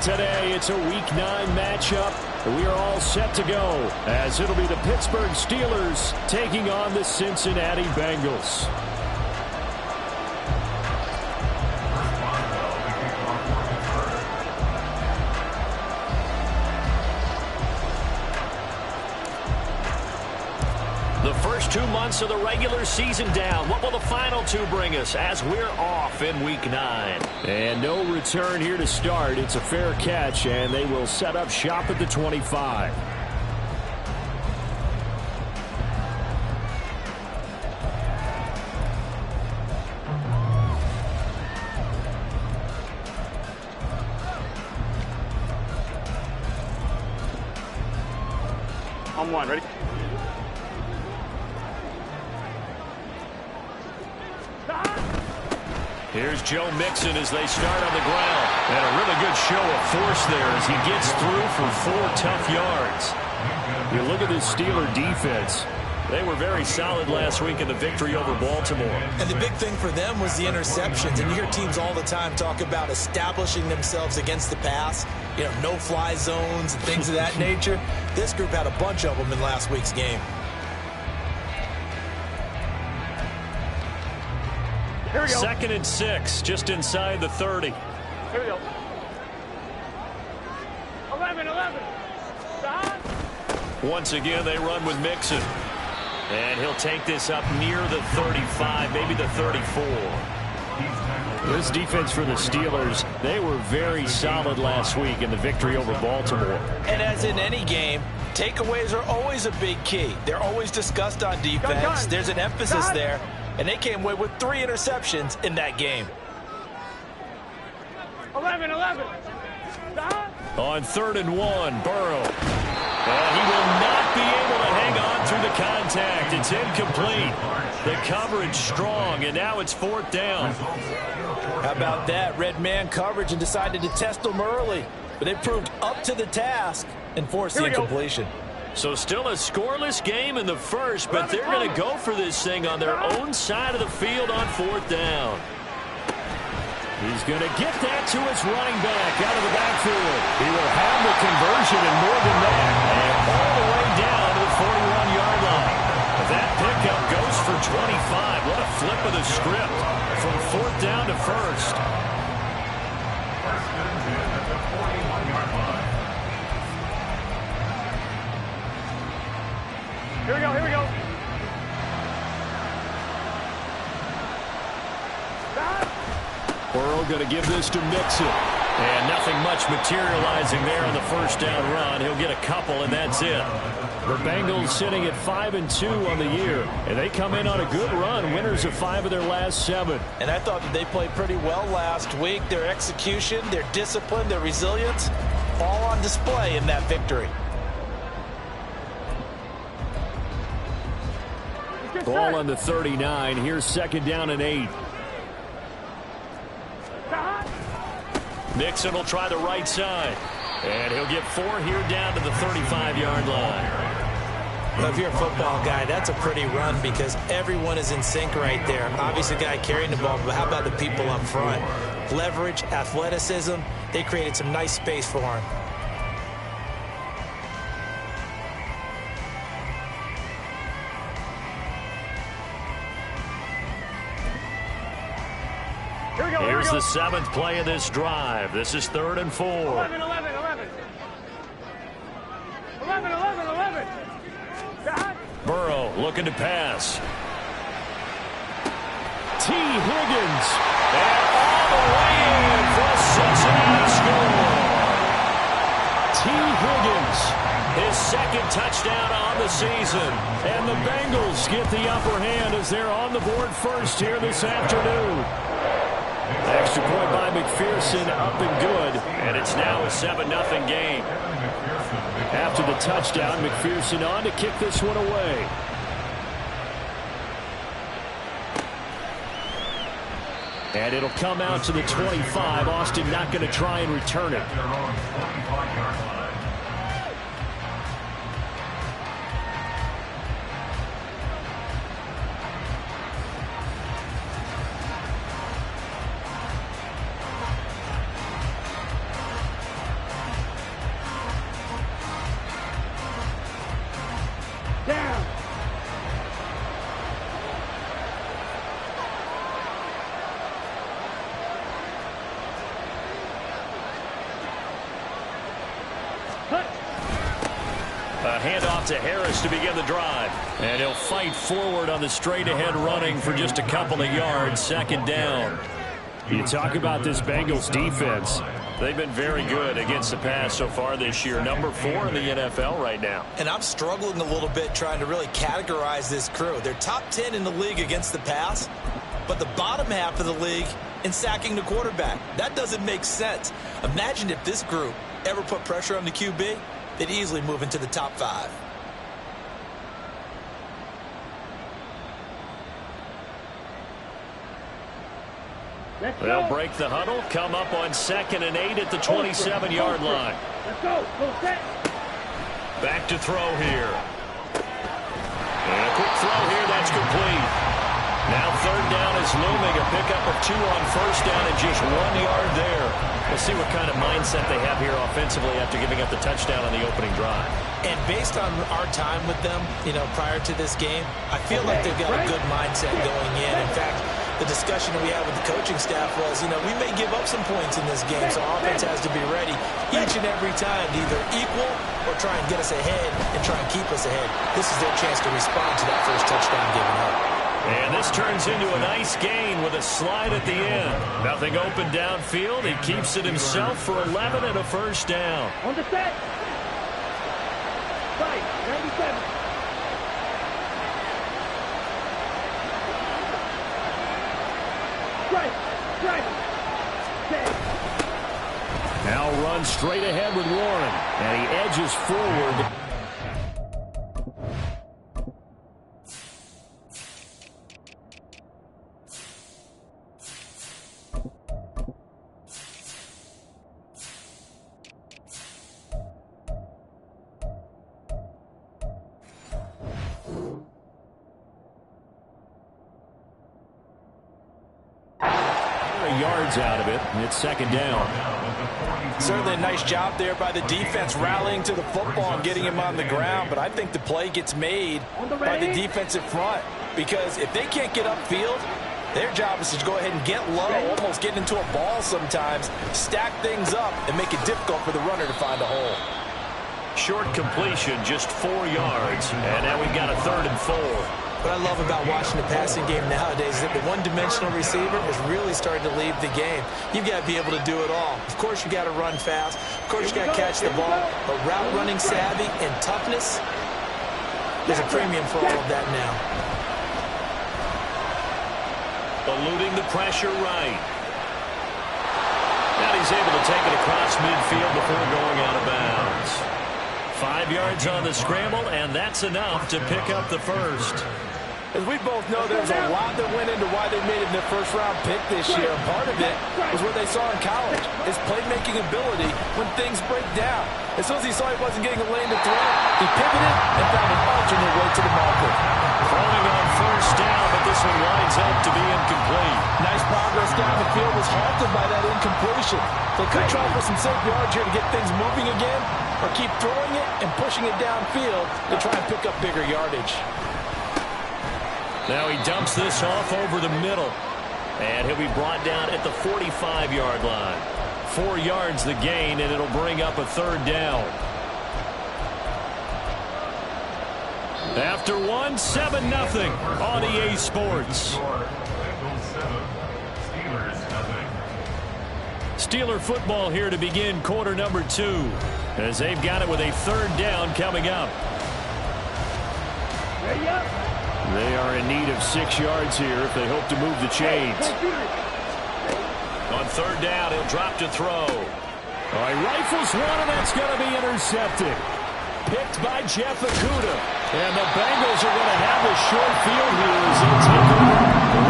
Today, it's a Week 9 matchup. We are all set to go as it'll be the Pittsburgh Steelers taking on the Cincinnati Bengals. The first 2 months of the regular season down. What will the final 2 bring us as we're off in Week 9? And no return here to start. It's a fair catch, and they will set up shop at the 25. On one, ready? Here's Joe Mixon as they start on the ground. And a really good show of force there as he gets through for 4 tough yards. You look at this Steeler defense. They were very solid last week in the victory over Baltimore. And the big thing for them was the interceptions. And you hear teams all the time talk about establishing themselves against the pass. You know, no-fly zones and things of that nature. This group had a bunch of them in last week's game. Here we go. 2nd and 6, just inside the 30. Here we go. 11. Once again, they run with Mixon. And he'll take this up near the 35, maybe the 34. This defense for the Steelers, they were very solid last week in the victory over Baltimore. And as in any game, takeaways are always a big key. They're always discussed on defense. There's an emphasis there. And they came away with 3 interceptions in that game. 11. On 3rd and 1, Burrow. And he will not be able to hang on through the contact. It's incomplete. The coverage strong, and now it's 4th down. How about that? Red man coverage and decided to test them early. But they proved up to the task and forced the incompletion. So still a scoreless game in the first, but they're going to go for this thing on their own side of the field on 4th down. He's going to get that to his running back out of the backfield. He will have the conversion and more than that. And all the way down to the 41-yard line. That pickup goes for 25. What a flip of the script from 4th down to 1st. Here we go. Burrow going to give this to Mixon. And nothing much materializing there on the 1st down run. He'll get a couple, and that's it. The Bengals sitting at 5-2 on the year. And they come in on a good run, winners of 5 of their last 7. And I thought that they played pretty well last week. Their execution, their discipline, their resilience, all on display in that victory. Ball on the 39. Here's 2nd down and 8. Mixon will try the right side. And he'll get 4 here down to the 35-yard line. Well, if you're a football guy, that's a pretty run because everyone is in sync right there. Obviously, the guy carrying the ball, but how about the people up front? Leverage, athleticism, they created some nice space for him. Here's the 7th play of this drive. This is 3rd and 4. 11. Burrow looking to pass. T. Higgins. And all the way in for a Cincinnati score. T. Higgins, his 2nd touchdown on the season. And the Bengals get the upper hand as they're on the board first here this afternoon. Extra point by McPherson, up and good, and it's now a 7-0 game. After the touchdown, McPherson on to kick this one away. And it'll come out to the 25. Austin not going to try and return it. A handoff to Harris to begin the drive. And he'll fight forward on the straight-ahead running for just a couple of yards. Second down. You talk about this Bengals defense. They've been very good against the pass so far this year. Number 4 in the NFL right now. And I'm struggling a little bit trying to really categorize this crew. They're top 10 in the league against the pass, but the bottom half of the league in sacking the quarterback. That doesn't make sense. Imagine if this group ever put pressure on the QB, they'd easily move into the top 5. They'll break the huddle, come up on 2nd and 8 at the 27-yard line. Let's go. Go set. Back to throw here. And a quick throw here, that's complete. Now 3rd down is looming, a pickup of 2 on 1st down and just 1 yard there. We'll see what kind of mindset they have here offensively after giving up the touchdown on the opening drive. And based on our time with them, prior to this game, I feel like they've got a good mindset going in. In fact, the discussion that we had with the coaching staff was, we may give up some points in this game, so offense has to be ready each and every time to either equal or try and get us ahead and try and keep us ahead. This is their chance to respond to that first touchdown given up. And this turns into a nice gain with a slide at the end. Nothing open downfield. He keeps it himself for 11 and a 1st down. On the set. Right. 97. Now runs straight ahead with Warren, and he edges forward. Yards out of it, and it's 2nd down. Certainly a nice job there by the defense rallying to the football and getting him on the ground, but I think the play gets made by the defensive front because if they can't get upfield, their job is to go ahead and get low, almost get into a ball sometimes, stack things up, and make it difficult for the runner to find a hole. Short completion, just 4 yards, and now we've got a 3rd and 4. What I love about watching the passing game nowadays is that the one-dimensional receiver is really starting to leave the game. You've got to be able to do it all. Of course, you got to run fast. Of course, you got to catch the ball. But route running savvy and toughness, there's a premium for all of that now. Eluding the pressure right. Now he's able to take it across midfield before going out of bounds. 5 yards on the scramble, and that's enough to pick up the 1st. As we both know, there's a lot that went into why they made it their first-round pick this year. Part of it was what they saw in college, his playmaking ability when things break down. As soon as he saw he wasn't getting a lane to throw, he pivoted and found an alternate way to the market. Throwing on 1st down, but this one lines up to be incomplete. Nice progress down the field was halted by that incompletion. They could try for some safe yards here to get things moving again, or keep throwing it and pushing it downfield to try and pick up bigger yardage. Now he dumps this off over the middle. And he'll be brought down at the 45-yard line. 4 yards the gain, and it'll bring up a 3rd down. After 1, 7-0 on EA Sports. Steeler football here to begin quarter number 2. As they've got it with a 3rd down coming up. Ready up. They are in need of 6 yards here if they hope to move the chains. On 3rd down, he'll drop to throw. He rifles one, and that's going to be intercepted. Picked by Jeff Okudah. And the Bengals are going to have a short field here as they take over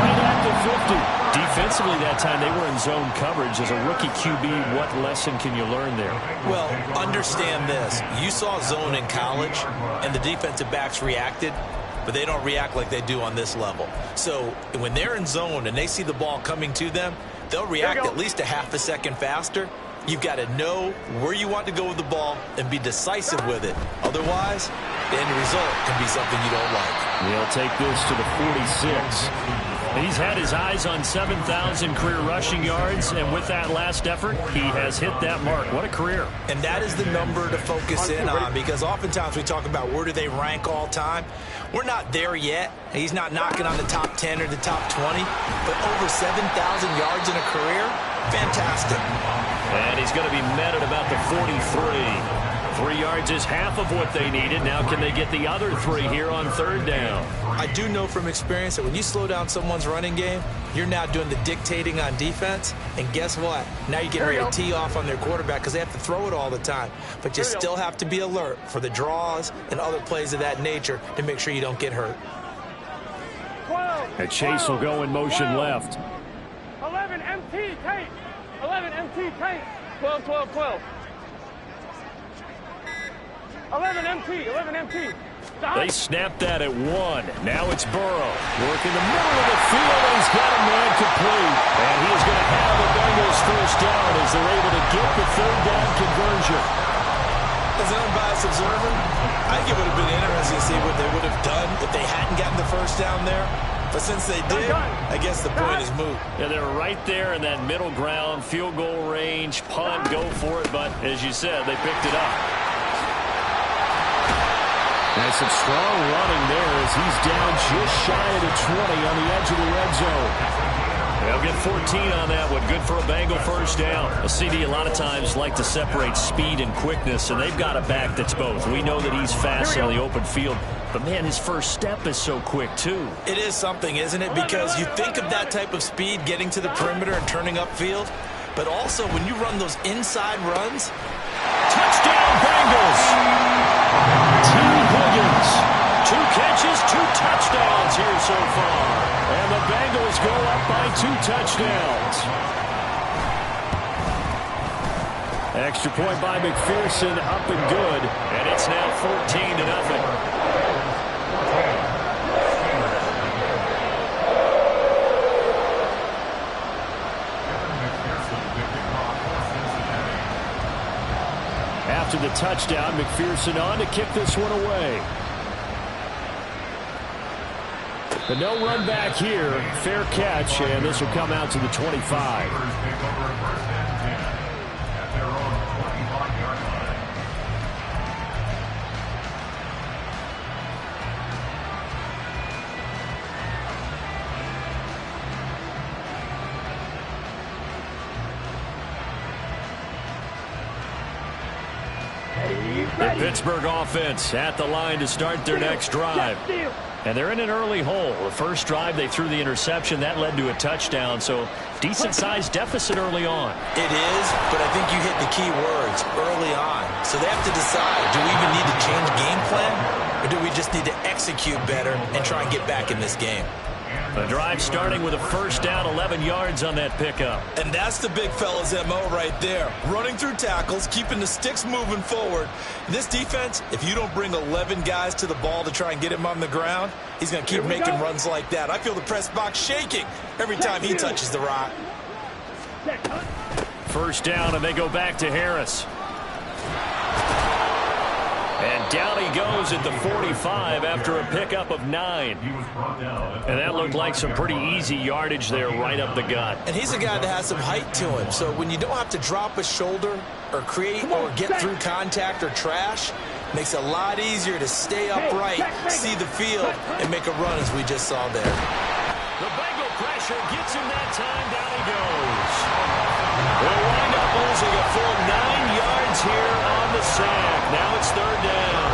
right at the 50. Defensively that time, they were in zone coverage. As a rookie QB, what lesson can you learn there? Well, understand this. You saw zone in college, and the defensive backs reacted, but they don't react like they do on this level. So when they're in zone and they see the ball coming to them, they'll react at least a half a second faster. You've got to know where you want to go with the ball and be decisive with it. Otherwise, the end result can be something you don't like. They'll take this to the 46. He's had his eyes on 7,000 career rushing yards, and with that last effort, he has hit that mark. What a career. And that is the number to focus in on, because oftentimes we talk about where do they rank all time. We're not there yet. He's not knocking on the top 10 or the top 20, but over 7,000 yards in a career, fantastic. And he's going to be met at about the 43. 3 yards is half of what they needed. Now can they get the other 3 here on 3rd down? I do know from experience that when you slow down someone's running game, you're now doing the dictating on defense. And guess what? Now you're getting ready to tee off on their quarterback because they have to throw it all the time. But you still have to be alert for the draws and other plays of that nature to make sure you don't get hurt. And Chase will go in motion left. 11 MT tape. 11 MT tape. 12, 12, 12. 11 MT, 11 MT. They snapped that at 1. Now it's Burrow. Working the middle of the field, and he's got a man complete. And he is going to have the Bengals first down as they're able to get the 3rd down conversion. As an unbiased observer, I think it would have been interesting to see what they would have done if they hadn't gotten the first down there. But since they did, I guess the point is moot. Yeah, they're right there in that middle ground, field goal range, punt, go for it. But as you said, they picked it up. And some strong running there as he's down just shy of the 20 on the edge of the red zone. They'll get 14 on that one. Good for a Bengal first down. A CD a lot of times like to separate speed and quickness, and they've got a back that's both. We know that he's fast on the open field, but, man, his first step is so quick, too. It is something, isn't it? Because you think of that type of speed getting to the perimeter and turning upfield, but also when you run those inside runs. Touchdown, Bengals! T. Higgins, 2 catches, 2 touchdowns here so far. And the Bengals go up by 2 touchdowns. Extra point by McPherson, up and good. And it's now 14-0. After the touchdown, McPherson on to kick this one away. But no run back here. Fair catch, and this will come out to the 25. The Pittsburgh offense at the line to start their next drive. And they're in an early hole. The first drive, they threw the interception. That led to a touchdown, so decent-sized deficit early on. It is, but I think you hit the key words, early on. So they have to decide, do we even need to change game plan, or do we just need to execute better and try and get back in this game? The drive starting with a first down, 11 yards on that pickup. And that's the big fella's MO right there. Running through tackles, keeping the sticks moving forward. This defense, if you don't bring 11 guys to the ball to try and get him on the ground, he's going to keep making runs like that. I feel the press box shaking every time he touches the rock. First down, and they go back to Harris. And down he goes at the 45 after a pickup of 9. And that looked like some pretty easy yardage there right up the gut. And he's a guy that has some height to him. So when you don't have to drop a shoulder or create or get through contact or trash, makes it a lot easier to stay upright, see the field, and make a run as we just saw there. The Bengal pressure gets him that time. Down he goes. They'll wind up losing a full 9 yards here on the sack. Now it's 3rd down.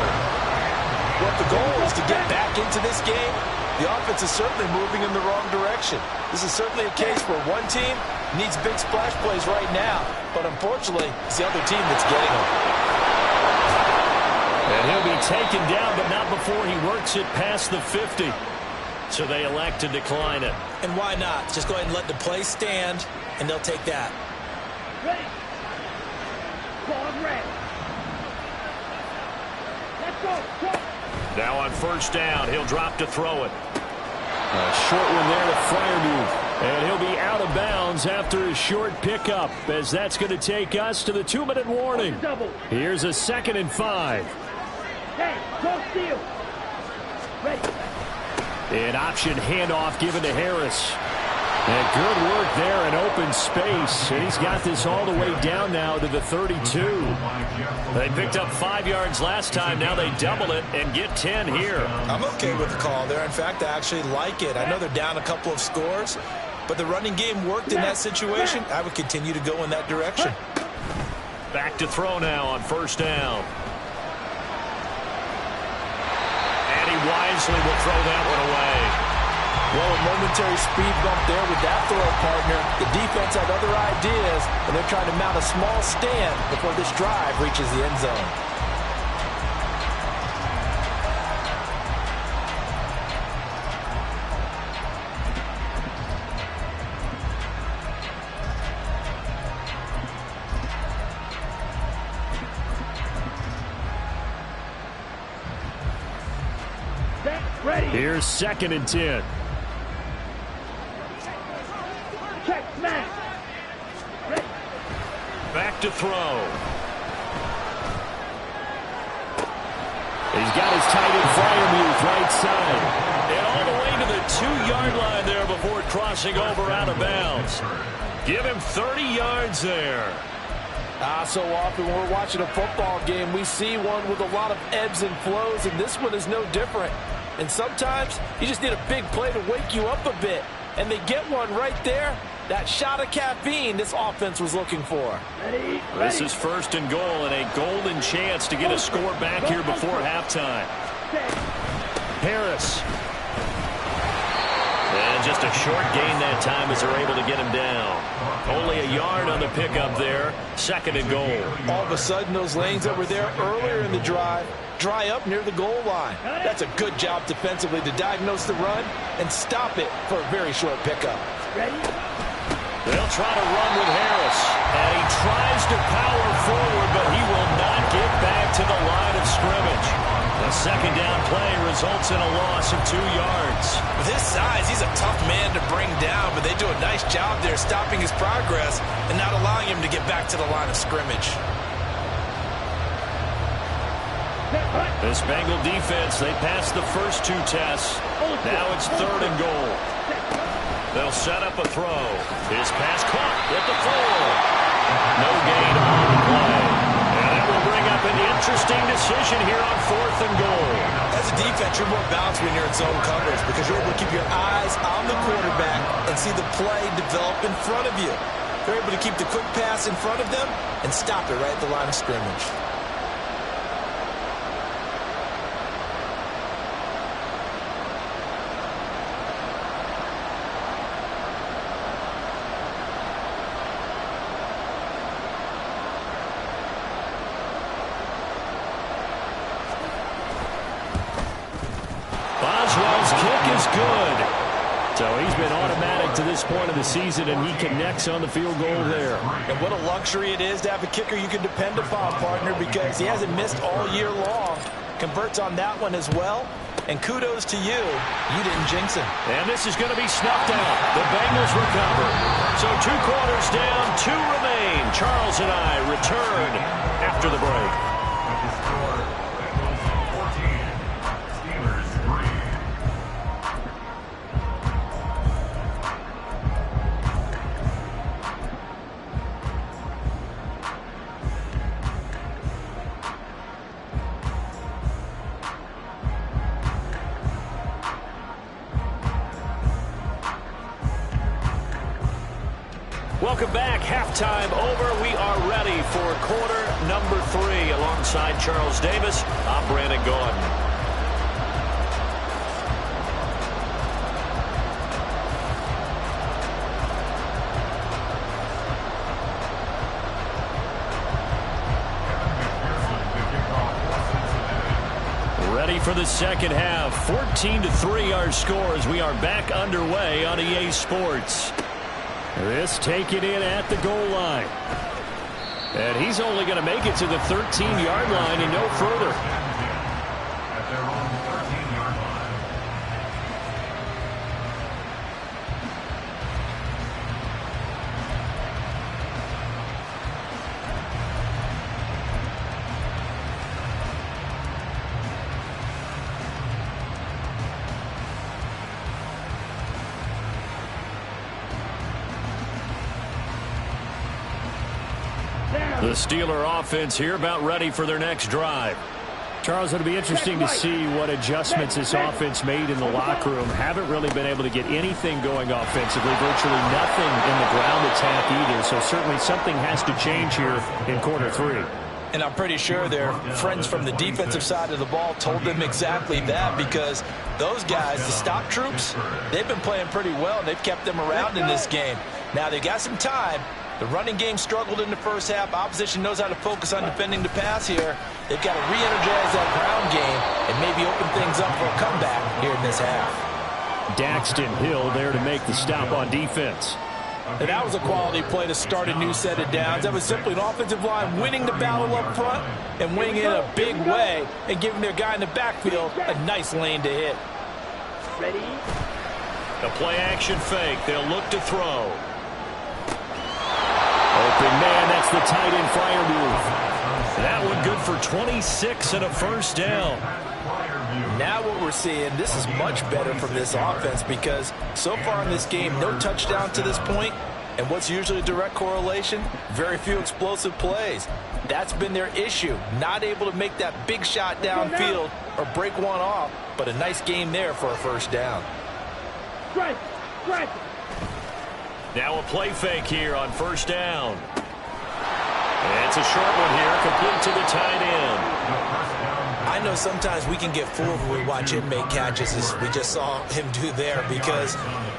Well, the goal is to get back into this game. The offense is certainly moving in the wrong direction. This is certainly a case where one team needs big splash plays right now, but unfortunately, it's the other team that's getting them. And he'll be taken down, but not before he works it past the 50. So they elect to decline it. And why not? Just go ahead and let the play stand, and they'll take that. Ready. Ball ready. Let's go. Go. Now on first down, he'll drop to throw it. A short one there to Freiermuth. And he'll be out of bounds after a short pickup, as that's going to take us to the 2-minute warning. Here's a 2nd and 5. Hey, go steal. Ready. An option handoff given to Harris. And good work there in open space. And he's got this all the way down now to the 32. They picked up 5 yards last time. Now they double it and get 10 here. I'm okay with the call there. In fact, I actually like it. I know they're down a couple of scores, but the running game worked in that situation. I would continue to go in that direction. Back to throw now on first down. And he wisely will throw that one away. Well, a momentary speed bump there with that throw, partner. The defense had other ideas, and they're trying to mount a small stand before this drive reaches the end zone. Here's 2nd and 10. Back to throw. He's got his tight end Fryermuth right side. And all the way to the 2-yard line there before crossing over out of bounds. Give him 30 yards there. So often when we're watching a football game, we see one with a lot of ebbs and flows, and this one is no different. And sometimes you just need a big play to wake you up a bit. And they get one right there. That shot of caffeine this offense was looking for. This is 1st and goal and a golden chance to get a score back here before halftime. Harris. And just a short gain that time as they're able to get him down. Only a yard on the pickup there. 2nd and goal. All of a sudden, those lanes that were there earlier in the drive dry up near the goal line. That's a good job defensively to diagnose the run and stop it for a very short pickup. They'll try to run with Harris. And he tries to power forward, but he will not get back to the line of scrimmage. A 2nd down play results in a loss of 2 yards. With his size, he's a tough man to bring down, but they do a nice job there stopping his progress and not allowing him to get back to the line of scrimmage. This Bengal defense, they passed the first 2 tests. Now it's 3rd and goal. They'll set up a throw. His pass caught at the 4. No gain on the play. And that will bring up an interesting decision here on 4th and goal. As a defense, you're more balanced when you're in zone coverage because you're able to keep your eyes on the quarterback and see the play develop in front of you. They're able to keep the quick pass in front of them and stop it right at the line of scrimmage. Good. So he's been automatic to this point of the season, and he connects on the field goal there. And what a luxury it is to have a kicker you can depend upon, partner, because he hasn't missed all year long. Converts on that one as well. And kudos to you. You didn't jinx him. And this is going to be snuffed out. The Bengals recover. So 2 quarters down, 2 remain. Charles and I return after the break. Welcome back. Halftime over. We are ready for quarter number 3. Alongside Charles Davis, I'm Brandon Gaudin. Ready for the second half. 14-3 our score as we are back underway on EA Sports. This taken in at the goal line. And he's only going to make it to the 13-yard line and no further. The Steeler offense here about ready for their next drive. Charles, it'll be interesting to see what adjustments this offense made in the locker room. Haven't really been able to get anything going offensively. Virtually nothing in the ground attack either. So certainly something has to change here in quarter 3. And I'm pretty sure their friends from the defensive side of the ball told them exactly that, because those guys, the stop troops, they've been playing pretty well. They've kept them around in this game. Now they got some time. The running game struggled in the first half. Opposition knows how to focus on defending the pass here. They've got to re-energize that ground game and maybe open things up for a comeback here in this half. Daxton Hill there to make the stop on defense. And that was a quality play to start a new set of downs. That was simply an offensive line winning the battle up front and winning it in a big way and giving their guy in the backfield a nice lane to hit. Ready? The play-action fake. They'll look to throw. Open man, that's the tight end flyer move. That one good for 26 and a first down. Now what we're seeing, this is much better from this offense, because so far in this game, no touchdown to this point, and what's usually a direct correlation? Very few explosive plays. That's been their issue, not able to make that big shot downfield or break one off, but a nice game there for a first down. Strike! Strike! Now a play fake here on first down. And it's a short one here, complete to the tight end. I know sometimes we can get fooled when we watch him make catches, as we just saw him do there, because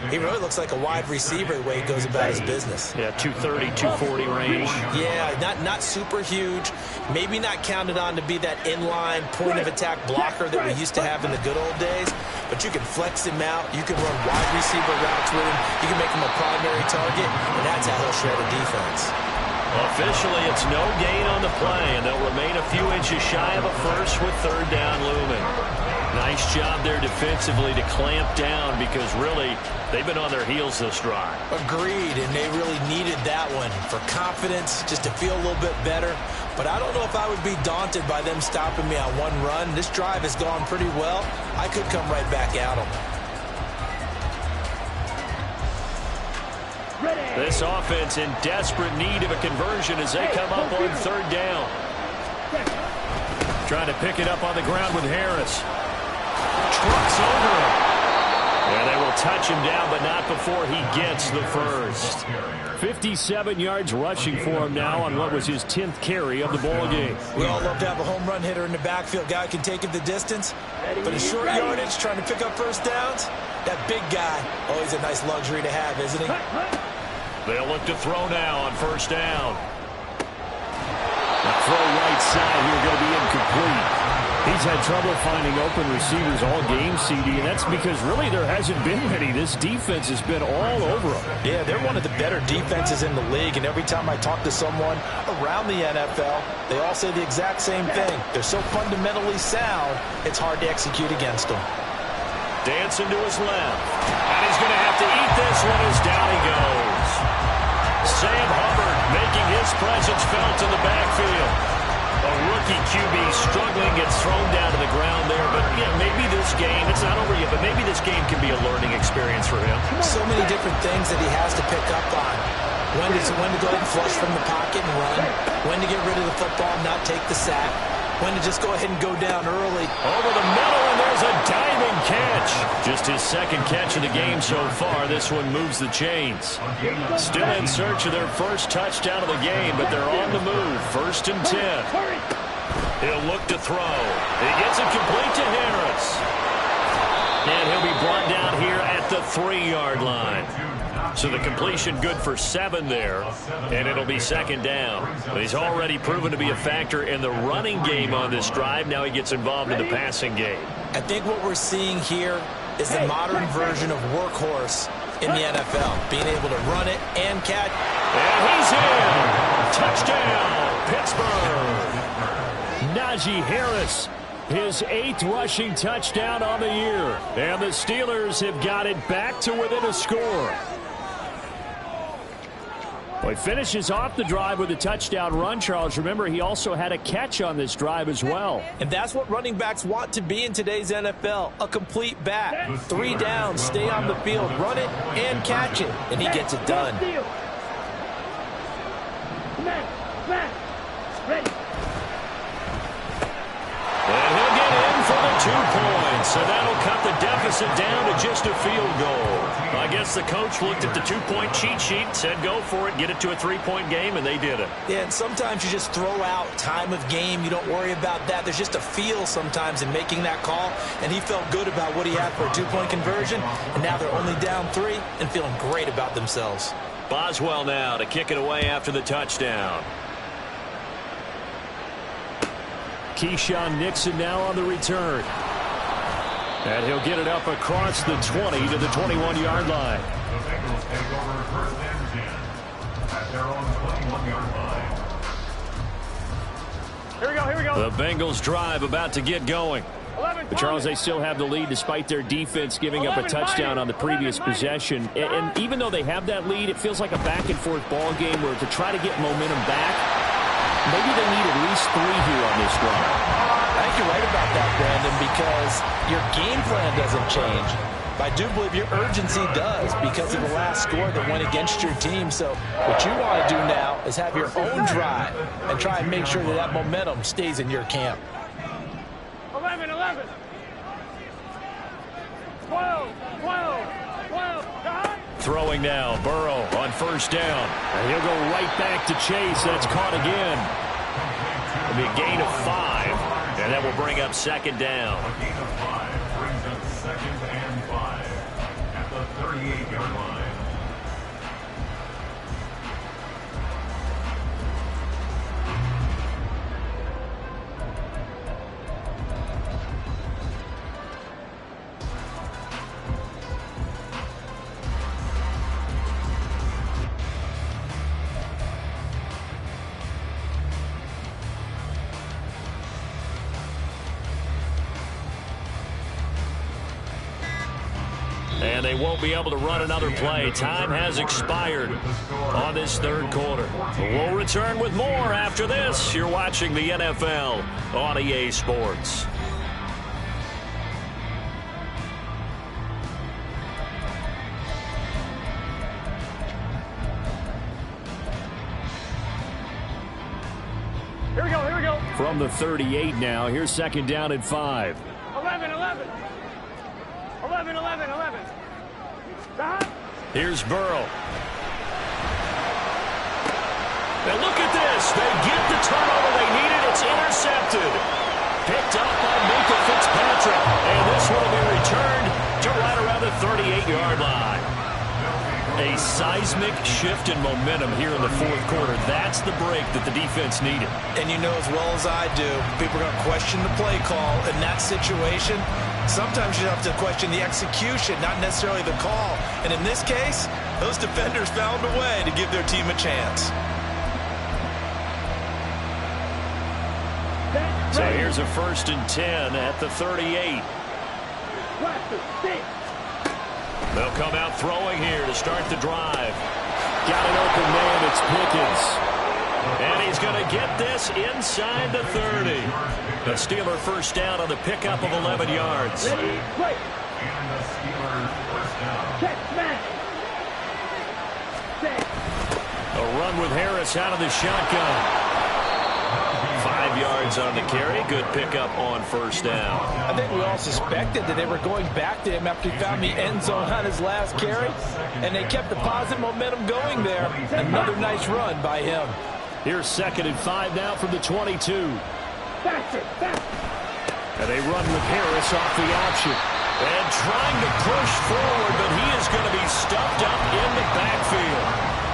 he really looks like a wide receiver the way he goes about his business. Yeah, 230, 240 range. Yeah, not super huge. Maybe not counted on to be that inline point-of-attack blocker that we used to have in the good old days, but you can flex him out. You can run wide receiver routes with him. You can make him a primary target, and that's how he'll shred a defense. Officially, it's no gain on the play, and they'll remain a few inches shy of a first with third down looming. Nice job there defensively to clamp down, because really, they've been on their heels this drive. Agreed, and they really needed that one for confidence, just to feel a little bit better. But I don't know if I would be daunted by them stopping me on one run. This drive has gone pretty well. I could come right back at them. This offense in desperate need of a conversion as they come up on third down. Trying to pick it up on the ground with Harris. Trucks over him. And they will touch him down, but not before he gets the first. 57 yards rushing for him now on what was his 10th carry of the ball game. We all love to have a home run hitter in the backfield. Guy can take it the distance, but a short yardage, trying to pick up first downs, that big guy, always a nice luxury to have, isn't he? They'll look to throw now on first down. The throw right side here going to be incomplete. He's had trouble finding open receivers all game, CD, and that's because really there hasn't been many. This defense has been all over them. Yeah, they're one of the better defenses in the league, and every time I talk to someone around the NFL, they all say the exact same thing. They're so fundamentally sound, it's hard to execute against them. Dancing to his left. And he's going to have to eat this one as down he goes. Sam Hubbard making his presence felt in the backfield. A rookie QB struggling, gets thrown down to the ground there. But, yeah, maybe this game, it's not over yet, but maybe this game can be a learning experience for him. So many different things that he has to pick up on. When to go ahead and flush from the pocket and run. When to get rid of the football and not take the sack. When to just go ahead and go down early. Over the middle, and there's a diving catch. Just his second catch of the game so far. This one moves the chains. Still in search of their first touchdown of the game, but they're on the move. 1st and 10. He'll look to throw. He gets it complete to Harris. And he'll be brought down here at the 3-yard line. So the completion good for 7 there, and it'll be 2nd down. But he's already proven to be a factor in the running game on this drive. Now he gets involved in the passing game. I think what we're seeing here is the modern version of workhorse in the NFL, being able to run it and catch. And he's in. Touchdown, Pittsburgh. Najee Harris, his 8th rushing touchdown on the year. And the Steelers have got it back to within a score. Well, he finishes off the drive with a touchdown run, Charles. Remember, he also had a catch on this drive as well. And that's what running backs want to be in today's NFL, a complete back. 3 downs, stay on the field, run it and catch it, and he gets it done. So that'll cut the deficit down to just a field goal. I guess the coach looked at the two-point cheat sheet, said go for it, get it to a three-point game, and they did it. Yeah, and sometimes you just throw out time of game. You don't worry about that. There's just a feel sometimes in making that call, and he felt good about what he had for a two-point conversion, and now they're only down 3 and feeling great about themselves. Boswell now to kick it away after the touchdown. Keyshawn Nixon now on the return. And he'll get it up across the 20 to the 21-yard line. The Bengals take over first and 10 at their own 21-yard line. Here we go. The Bengals drive about to get going. But Charles, they still have the lead despite their defense giving up a touchdown on the previous possession. And even though they have that lead, it feels like a back-and-forth ball game where to try to get momentum back, maybe they need at least 3 here on this drive. I think you're right about that, Brandon, because your game plan doesn't change. But I do believe your urgency does because of the last score that went against your team. So what you want to do now is have your own drive and try and make sure that that momentum stays in your camp. 11, 11. 12. Throwing now, Burrow on first down. And he'll go right back to Chase. That's caught again. It'll be a gain of 5, and that will bring up second down. A gain of 5 brings up second and 5 at the 38-yard line. And they won't be able to run another play. Time has expired on this third quarter. We'll return with more after this. You're watching the NFL on EA Sports. Here we go. From the 38 now, here's second down and 5. 11. Here's Burrow. And look at this. They get the turnover they needed. It's intercepted. Picked up by Minka Fitzpatrick. And this will be returned to right around the 38-yard line. A seismic shift in momentum here in the fourth quarter. That's the break that the defense needed. And you know as well as I do, people are going to question the play call in that situation. Sometimes you have to question the execution, not necessarily the call. And in this case, those defenders found a way to give their team a chance. So here's a first and 10 at the 38. They'll come out throwing here to start the drive. Got an open man, it's Pickens. And he's going to get this inside the 30. The Steeler first down on the pickup of 11 yards. And the Steelers first down. A run with Harris out of the shotgun. 5 yards on the carry. Good pickup on first down. I think we all suspected that they were going back to him after he found the end zone on his last carry, and they kept the positive momentum going there. Another nice run by him. Here's second and 5 now from the 22. And they run with Harris off the option. And trying to push forward, but he is going to be stuffed up in the backfield.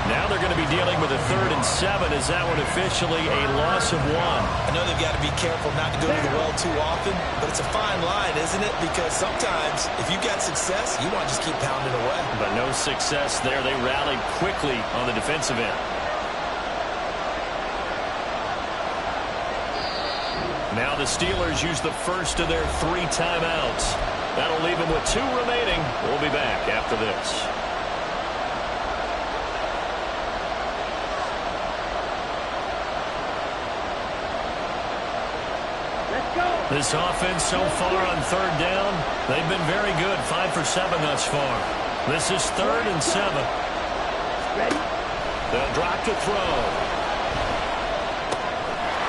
Now they're going to be dealing with a 3rd and 7. Is that one officially a loss of 1? I know they've got to be careful not to go to the well too often, but it's a fine line, isn't it? Because sometimes if you've got success, you want to just keep pounding away. But no success there. They rallied quickly on the defensive end. Now the Steelers use the first of their 3 timeouts. That'll leave them with 2 remaining. We'll be back after this. This offense so far on 3rd down, they've been very good. 5 for 7 thus far. This is 3rd and 7. They'll drop to throw.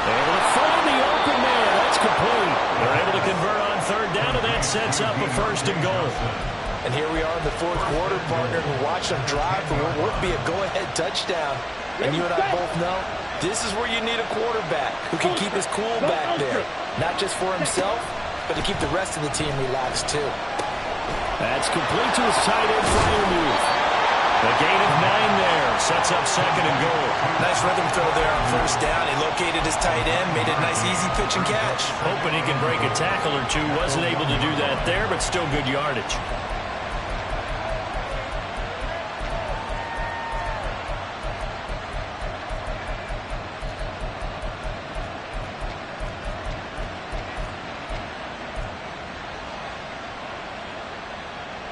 Able to find the open man. That's complete. They're able to convert on 3rd down, and that's sets up a 1st and goal. And here we are in the 4th quarter, partner, and watch them drive for what would be a go-ahead touchdown. And you and I both know this is where you need a quarterback who can keep his cool back there. Not just for himself, but to keep the rest of the team relaxed too. That's complete to his tight end for a move. A gain of 9 there. Sets up 2nd and goal. Nice rhythm throw there on 1st down. He located his tight end, made it a nice easy pitch and catch. Hoping he can break a tackle or two. Wasn't able to do that there, but still good yardage.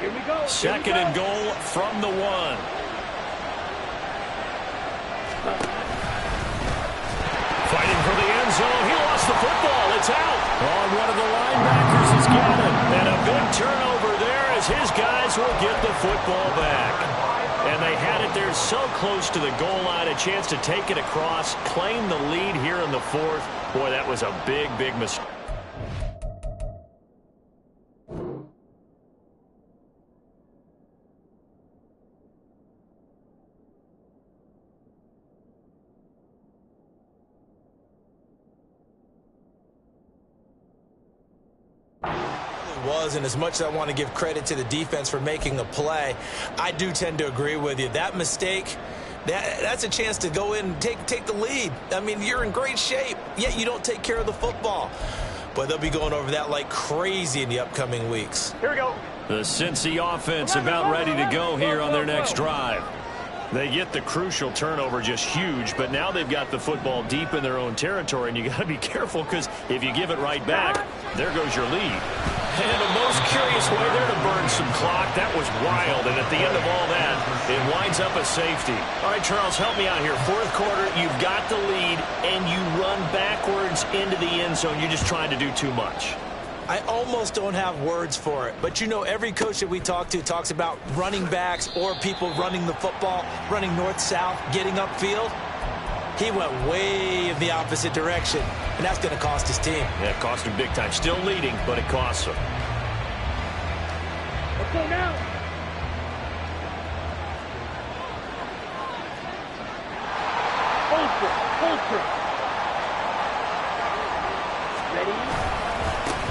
Here we go. 2nd and goal from the 1. Fighting for the end zone. He lost the football. It's out. Oh, one of the linebackers has got it. And a big turnover there as his guys will get the football back. And they had it there so close to the goal line. A chance to take it across, claim the lead here in the 4th. Boy, that was a big, big mistake. And as much as I want to give credit to the defense for making a play, I do tend to agree with you. That mistake, that's a chance to go in and take the lead. I mean, you're in great shape, yet you don't take care of the football. But they'll be going over that like crazy in the upcoming weeks. Here we go. The Cincy offense about ready to go here on their next drive. They get the crucial turnover, just huge, but now they've got the football deep in their own territory, and you got to be careful because if you give it right back, there goes your lead. And a most curious way there to burn some clock. That was wild, and at the end of all that, it winds up a safety. All right, Charles, help me out here. 4th quarter, you've got the lead, and you run backwards into the end zone. You're just trying to do too much. I almost don't have words for it, but you know every coach that we talk to talks about running backs or people running the football, running north-south, getting upfield. He went way in the opposite direction, and that's going to cost his team. Yeah, it cost him big time. Still leading, but it costs him. Let's go now. Hold for. Ready?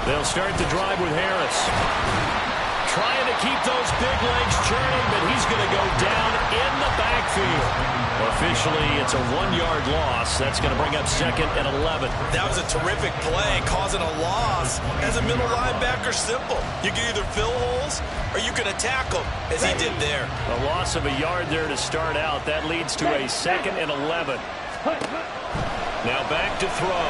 They'll start the drive with Harris. Trying to keep those big legs churning, but he's going to go down in the backfield. Officially, it's a 1-yard loss. That's going to bring up 2nd and 11. That was a terrific play, causing a loss. As a middle linebacker, simple. You can either fill holes or you can attack them, as he did there. A loss of a yard there to start out. That leads to a 2nd and 11. Now back to throw.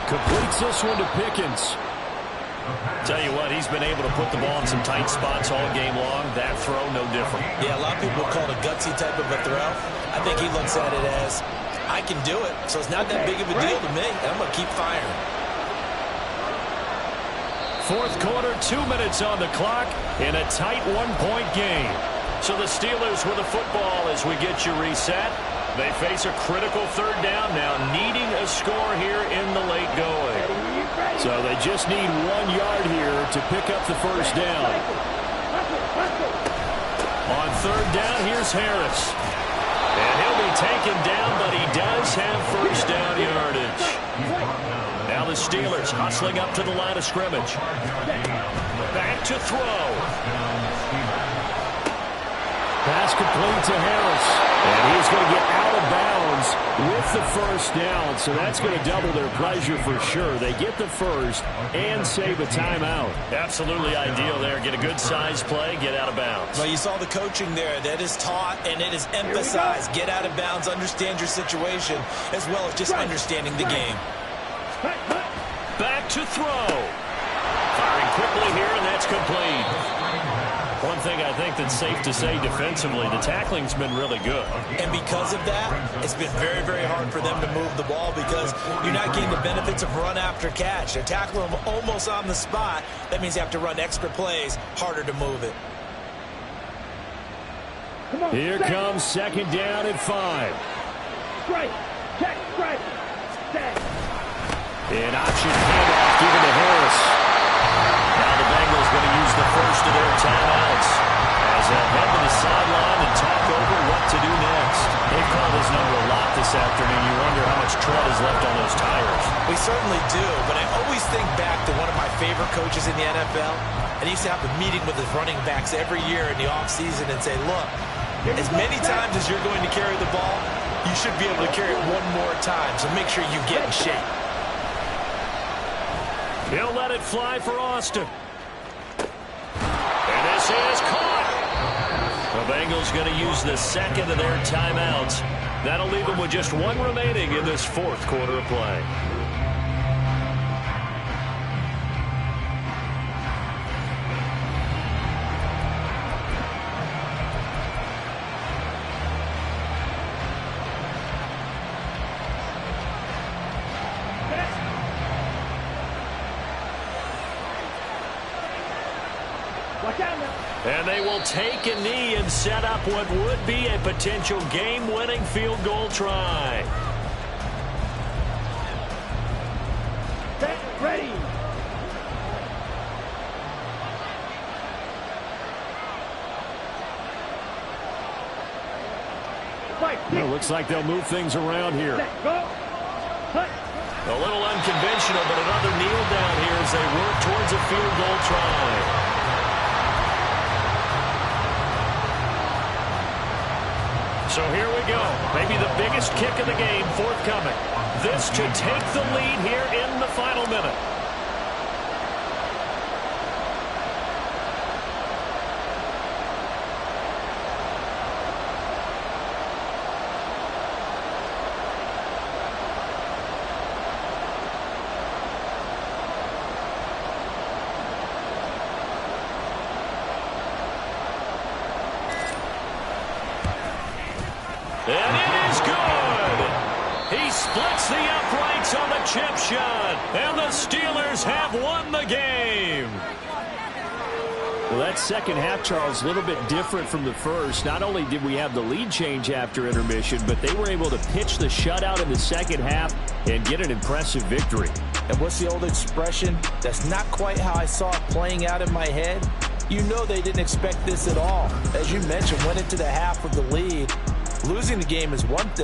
Completes this one to Pickens. Tell you what, he's been able to put the ball in some tight spots all game long. That throw, no different. Yeah, a lot of people call it a gutsy type of a throw. I think he looks at it as, I can do it, so it's not that big of a deal to me, and I'm going to keep firing. 4th quarter, 2 minutes on the clock in a tight 1-point game. So the Steelers with the football as we get you reset. They face a critical 3rd down now, needing a score here in the late going. So they just need 1 yard here to pick up the 1st down. On 3rd down, here's Harris. And he'll be taken down, but he does have 1st down yardage. Now the Steelers hustling up to the line of scrimmage. Back to throw. Pass complete to Harris. And he's going to get out of bounds with the 1st down. So that's going to double their pleasure for sure. They get the 1st and save a timeout. Absolutely ideal there. Get a good size play, get out of bounds. Well, you saw the coaching there. That is taught and it is emphasized. Get out of bounds, understand your situation, as well as just understanding the game. Back to throw. Firing quickly here, and that's complete. One thing I think that's safe to say defensively, the tackling's been really good. And because of that, it's been very, very hard for them to move the ball because you're not getting the benefits of run after catch. They're tackling them almost on the spot. That means you have to run extra plays, harder to move it. Here comes 2nd down and 5. Strike. Check. Strike. Stay. An option handoff given to timeouts as they'll head to the sideline and talk over what to do next. They've called his number a lot this afternoon. You wonder how much tread is left on those tires. We certainly do, but I always think back to one of my favorite coaches in the NFL. And he used to have a meeting with his running backs every year in the offseason and say, look, as many times as you're going to carry the ball, you should be able to carry it one more time, so make sure you get in shape. He'll let it fly for Austin. And this is caught. The Bengals going to use the second of their timeouts. That'll leave them with just one remaining in this fourth quarter of play. And they will take a knee and set up what would be a potential game-winning field goal try. Ready. Well, looks like they'll move things around here. Go. A little unconventional, but another kneel down here as they work towards a field goal try. So here we go. Maybe the biggest kick of the game forthcoming. This to take the lead here in the final minute. And it is good. He splits the uprights on the chip shot. And the Steelers have won the game. Well, that second half, Charles, a little bit different from the first. Not only did we have the lead change after intermission, but they were able to pitch the shutout in the second half and get an impressive victory. And what's the old expression? That's not quite how I saw it playing out in my head. You know they didn't expect this at all. As you mentioned, went into the half with the lead. Losing the game is one thing.